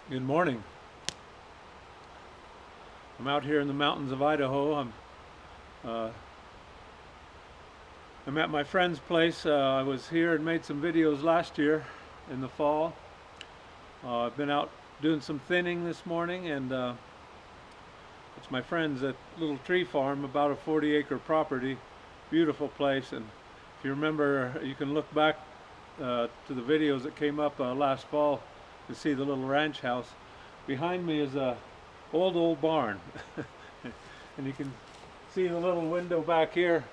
Good morning. I'm out here in the mountains of Idaho. Uh, I'm at my friend's place. I was here and made some videos last year in the fall. I've been out doing some thinning this morning, and it's my friend's at little tree farm, about a 40-acre property. Beautiful place, and if you remember, you can look back to the videos that came up last fall to see the little ranch house. Behind me is a old barn, and you can see the little window back here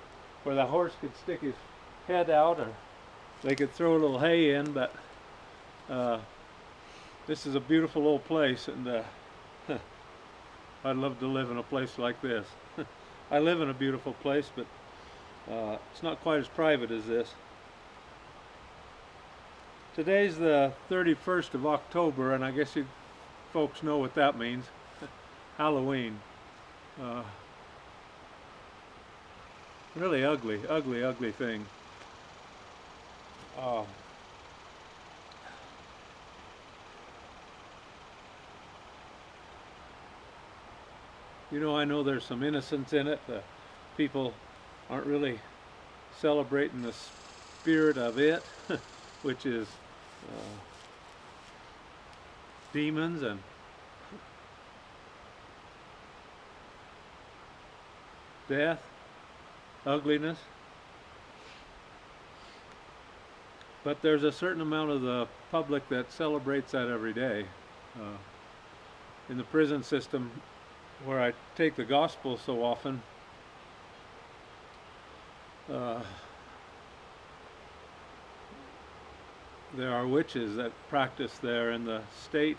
where the horse could stick his head out, or they could throw a little hay in. But this is a beautiful old place, and I'd love to live in a place like this. I live in a beautiful place, but it's not quite as private as this. Today's the 31st of October, and I guess you folks know what that means. Halloween. Really ugly thing. Uh, I know there's some innocence in it. People aren't really celebrating the spirit of it, which is demons and death, ugliness. But there's a certain amount of the public that celebrates that every day. In the prison system, where I take the gospel so often, there are witches that practice there in the state,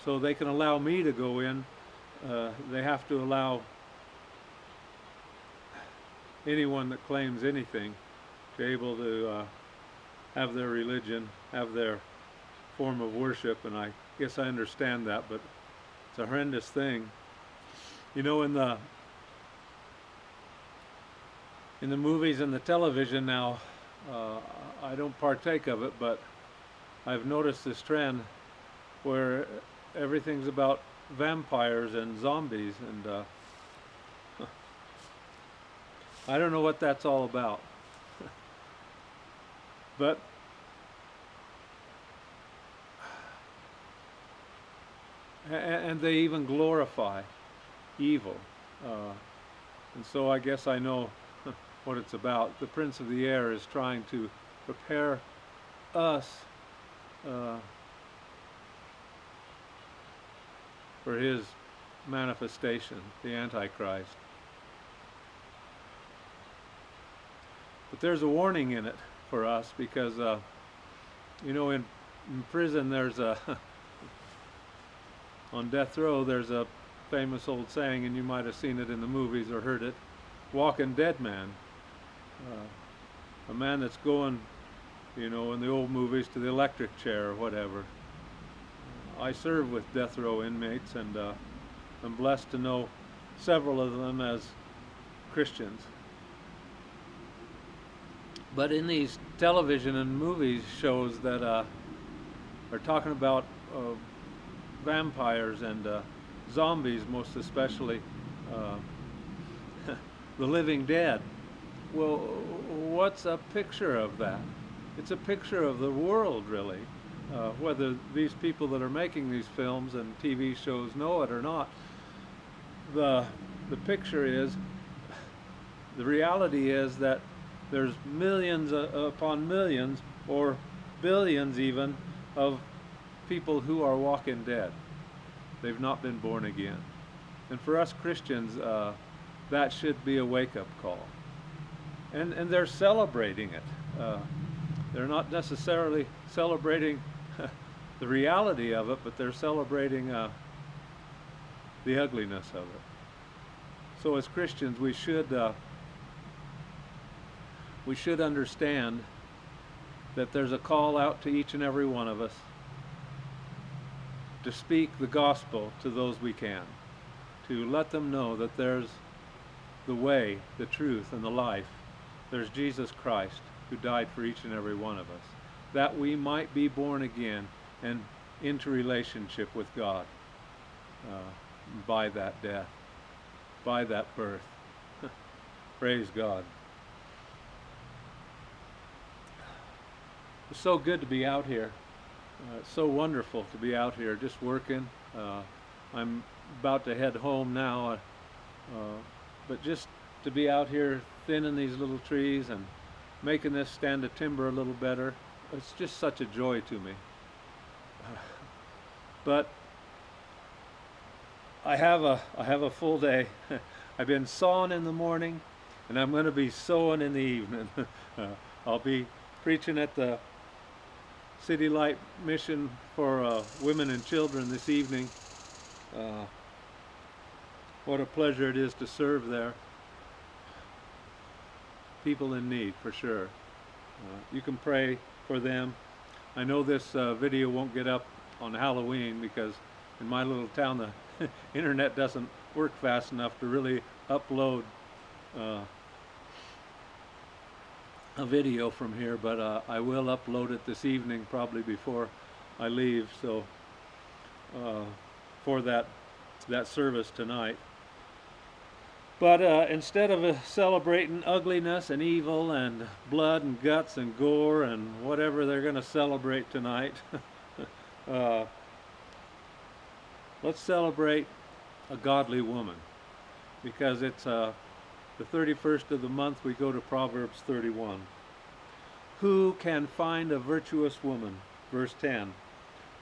so they can allow me to go in. They have to allow anyone that claims anything to be able to have their religion, have their form of worship, and I guess I understand that, but it's a horrendous thing. In the movies and the television now, I don't partake of it, but I've noticed this trend where everything's about vampires and zombies, and I don't know what that's all about. But and they even glorify evil, and so I guess I know what it's about. The Prince of the Air is trying to prepare us for his manifestation, the Antichrist. But there's a warning in it for us, because in prison there's on death row there's a famous old saying, and you might have seen it in the movies or heard it: walking dead man. A man that's going, in the old movies, to the electric chair or whatever. I serve with death row inmates, and I'm blessed to know several of them as Christians. But in these television and movies shows that are talking about vampires and zombies, most especially the living dead. Well, what's a picture of that? It's a picture of the world, really. Whether these people that are making these films and TV shows know it or not, the picture is, the reality is that there's millions upon millions, or billions even, of people who are walking dead. They've not been born again. And for us Christians, that should be a wake-up call. And they're celebrating it. They're not necessarily celebrating the reality of it, but they're celebrating the ugliness of it. So as Christians, we should understand that there's a call out to each and every one of us to speak the gospel to those we can, to let them know that there's the way, the truth, and the life. There's Jesus Christ, who died for each and every one of us, that we might be born again and into relationship with God by that death, by that birth. Praise God. It's so good to be out here. It's so wonderful to be out here just working. I'm about to head home now, but just to be out here thinning these little trees and making this stand of timber a little better, it's just such a joy to me. But I have a full day. I've been sawing in the morning, and I'm going to be sewing in the evening. I'll be preaching at the City Light Mission for women and children this evening. What a pleasure it is to serve there. People in need, for sure. You can pray for them. I know this video won't get up on Halloween because in my little town the internet doesn't work fast enough to really upload a video from here, but I will upload it this evening, probably before I leave. So for that service tonight. But instead of celebrating ugliness and evil and blood and guts and gore and whatever they're going to celebrate tonight, let's celebrate a godly woman, because it's the 31st of the month. We go to Proverbs 31. Who can find a virtuous woman? Verse 10.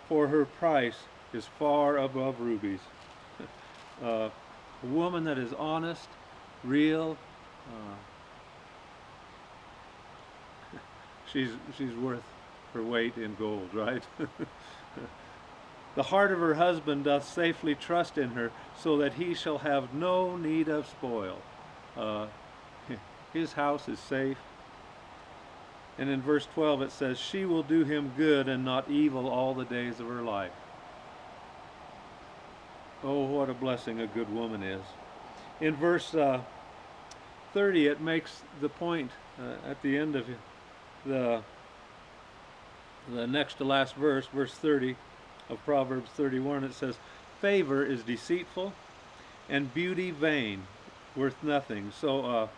For her price is far above rubies. A woman that is honest, real, she's worth her weight in gold, right? The heart of her husband doth safely trust in her, so that he shall have no need of spoil. His house is safe. And in verse 12 it says, she will do him good and not evil all the days of her life. Oh, what a blessing a good woman is. In verse 30, it makes the point at the end of the next to last verse, verse 30 of Proverbs 31, it says, favor is deceitful and beauty vain, worth nothing. So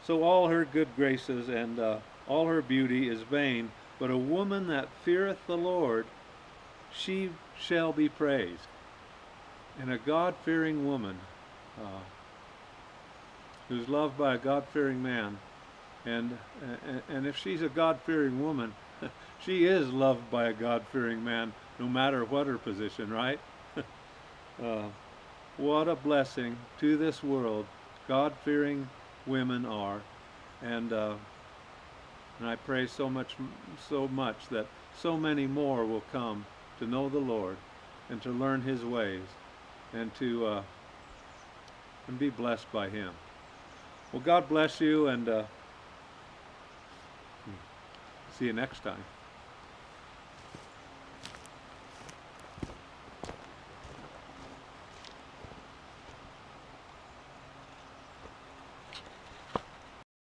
so all her good graces and all her beauty is vain, but a woman that feareth the Lord, she shall be praised. And a God-fearing woman who's loved by a God-fearing man, and if she's a God-fearing woman, she is loved by a God-fearing man, no matter what her position, right? What a blessing to this world God-fearing women are, and I pray so much that so many more will come to know the Lord and to learn His ways and to and be blessed by Him. Well, God bless you, and see you next time.